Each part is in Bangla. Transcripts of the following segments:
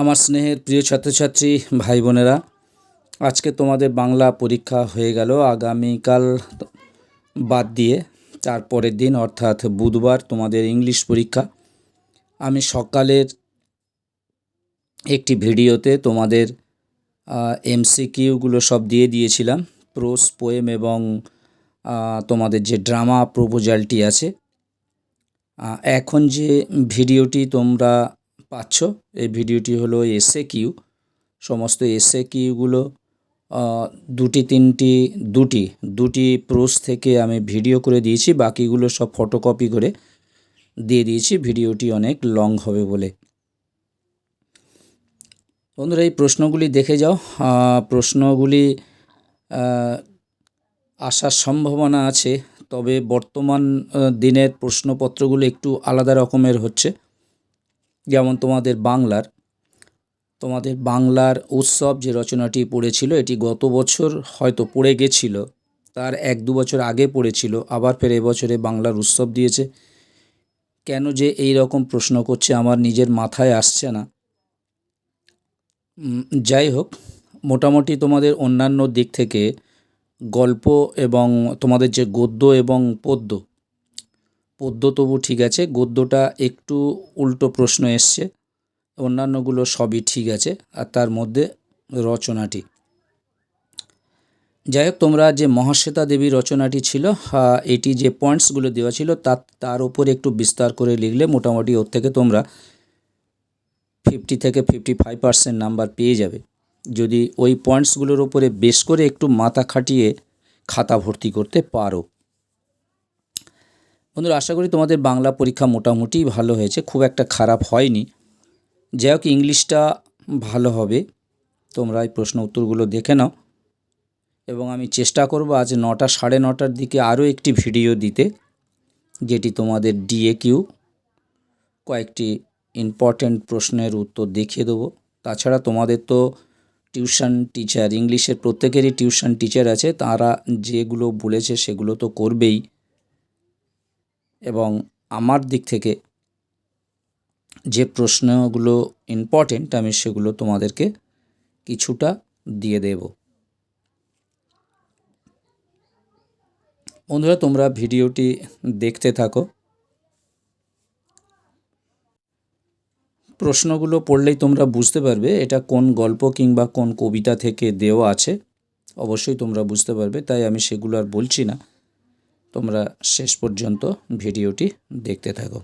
আমার স্নেহের প্রিয় ছাত্রছাত্রী ভাই বোনেরা, আজকে তোমাদের বাংলা পরীক্ষা হয়ে গেল। আগামীকাল বাদ দিয়ে তারপরের দিন অর্থাৎ বুধবার তোমাদের ইংলিশ পরীক্ষা। আমি সকালের একটি ভিডিওতে তোমাদের এমসিকিউগুলো সব দিয়ে দিয়েছিলাম, প্রোস পোয়েম এবং তোমাদের যে ড্রামা প্রপোজালটি আছে। এখন যে ভিডিওটি তোমরা পাচ্ছ, এই ভিডিওটি হলো এসএ কিউ। সমস্ত এসএ কিউগুলো দুটি প্রোস থেকে আমি ভিডিও করে দিয়েছি, বাকিগুলো সব ফটোকপি করে দিয়ে দিয়েছি, ভিডিওটি অনেক লং হবে বলে। বন্ধুরা, এই প্রশ্নগুলি দেখে যাও। প্রশ্নগুলি আসার সম্ভাবনা আছে, তবে বর্তমান দিনের প্রশ্নপত্রগুলো একটু আলাদা রকমের হচ্ছে। যেমন তোমাদের বাংলার উৎসব যে রচনাটি পড়েছিল, এটি গত বছর হয়তো পড়ে গেছিল, তার 1-2 বছর আগে পড়েছিল, আবার ফের এবছরে বাংলার উৎসব দিয়েছে। কেন যে এই রকম প্রশ্ন করছে আমার নিজের মাথায় আসছে না। যাই হোক, মোটামুটি তোমাদের অন্যান্য দিক থেকে গল্প এবং তোমাদের যে গদ্য এবং পদ্য তবু ঠিক আছে, গদ্যটা একটু উল্টো প্রশ্ন এসছে, অন্যান্যগুলো সবই ঠিক আছে, আর তার মধ্যে রচনাটি। যাই হোক, তোমরা যে মহাশ্বেতা দেবী রচনাটি ছিল, এটি যে পয়েন্টসগুলো দেওয়া ছিল তার উপরে একটু বিস্তার করে লিখলে মোটামুটি ওর থেকে তোমরা 50 থেকে 55% নাম্বার পেয়ে যাবে, যদি ওই পয়েন্টসগুলোর উপরে বেশ করে একটু মাথা খাটিয়ে খাতা ভর্তি করতে পারো। বন্ধুরা, আশা করি তোমাদের বাংলা পরীক্ষা মোটামুটি ভালো হয়েছে, খুব একটা খারাপ হয়নি। যাই হোক, ইংলিশটা ভালো হবে, তোমরা এই প্রশ্ন উত্তরগুলো দেখে নাও। এবং আমি চেষ্টা করব আজ 9টা, 9:30টার দিকে আরও একটি ভিডিও দিতে, যেটি তোমাদের ডিএকিউ কয়েকটি ইম্পর্ট্যান্ট প্রশ্নের উত্তর দেখিয়ে দেবো। তাছাড়া তোমাদের তো টিউশন টিচার, ইংলিশের প্রত্যেকেরই টিউশন টিচার আছে, তারা যেগুলো বলেছে সেগুলো তো করবেই, এবং আমার দিক থেকে যে প্রশ্নগুলো ইম্পর্টেন্ট আমি সেগুলো তোমাদেরকে কিছুটা দিয়ে দেব। বন্ধুরা, তোমরা ভিডিওটি দেখতে থাকো। প্রশ্নগুলো পড়লেই তোমরা বুঝতে পারবে এটা কোন গল্প কিংবা কোন কবিতা থেকে দেওয়া আছে, অবশ্যই তোমরা বুঝতে পারবে, তাই আমি সেগুলো আর বলছি না। তোমরা শেষ পর্যন্ত ভিডিওটি দেখতে থাকো।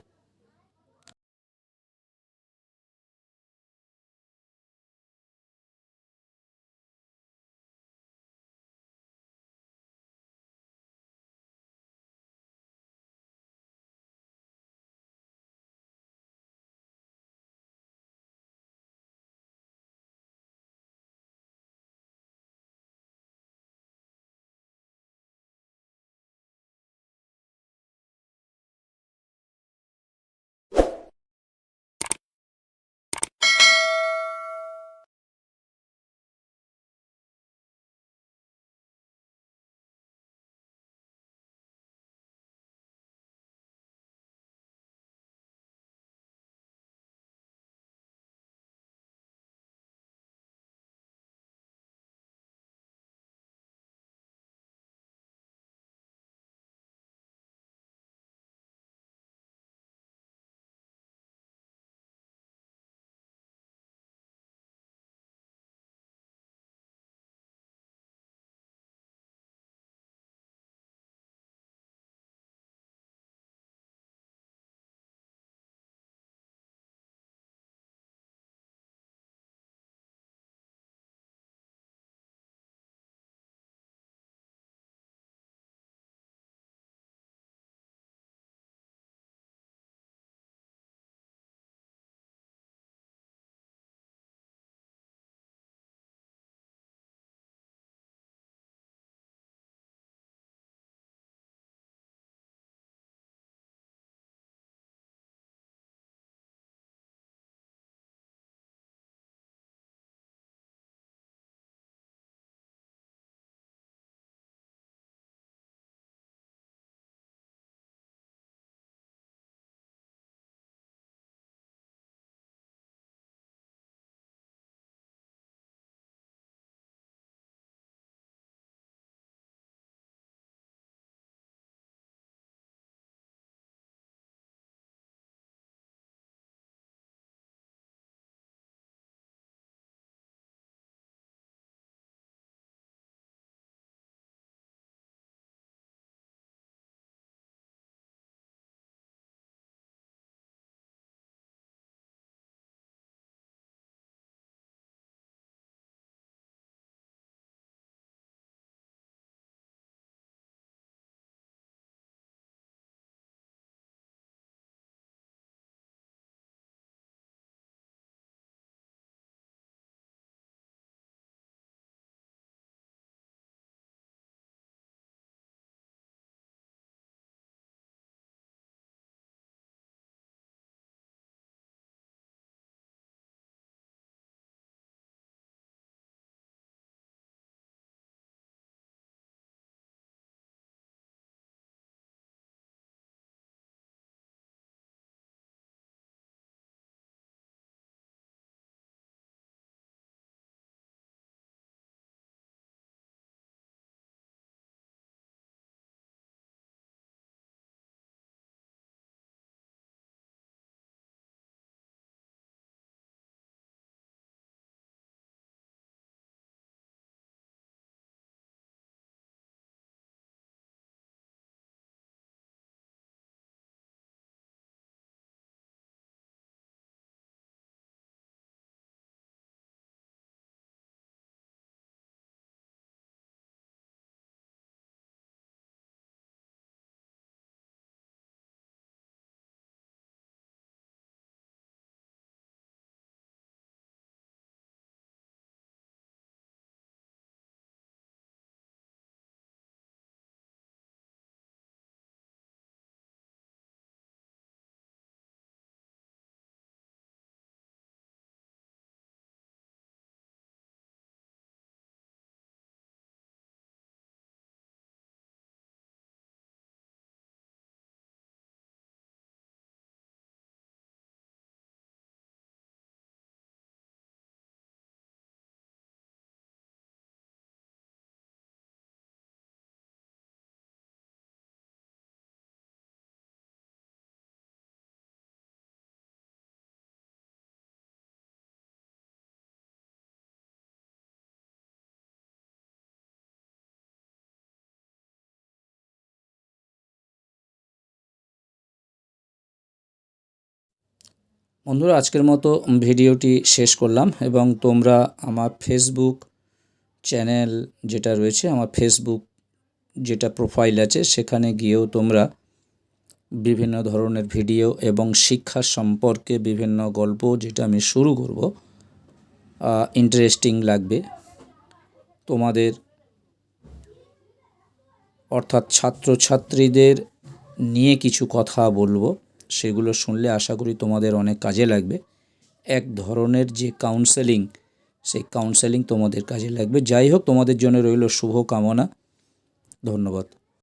বন্ধুরা, আজকের মতো ভিডিওটি শেষ করলাম এবং তোমরা আমার ফেসবুক চ্যানেল যেটা রয়েছে, আমার ফেসবুক যেটা প্রোফাইল আছে, সেখানে গিয়েও তোমরা বিভিন্ন ধরনের ভিডিও এবং শিক্ষা সম্পর্কে বিভিন্ন গল্প, যেটা আমি শুরু করব, ইন্টারেস্টিং লাগবে তোমাদের, অর্থাৎ ছাত্রছাত্রীদের নিয়ে কিছু কথা বলবো, সেগুলো শুনলে আশা করি তোমাদের অনেক কাজে লাগবে। এক ধরনের যে কাউন্সেলিং, সেই কাউন্সেলিং তোমাদের কাজে লাগবে। যাই হোক, তোমাদের জন্য রইল শুভ কামনা। ধন্যবাদ।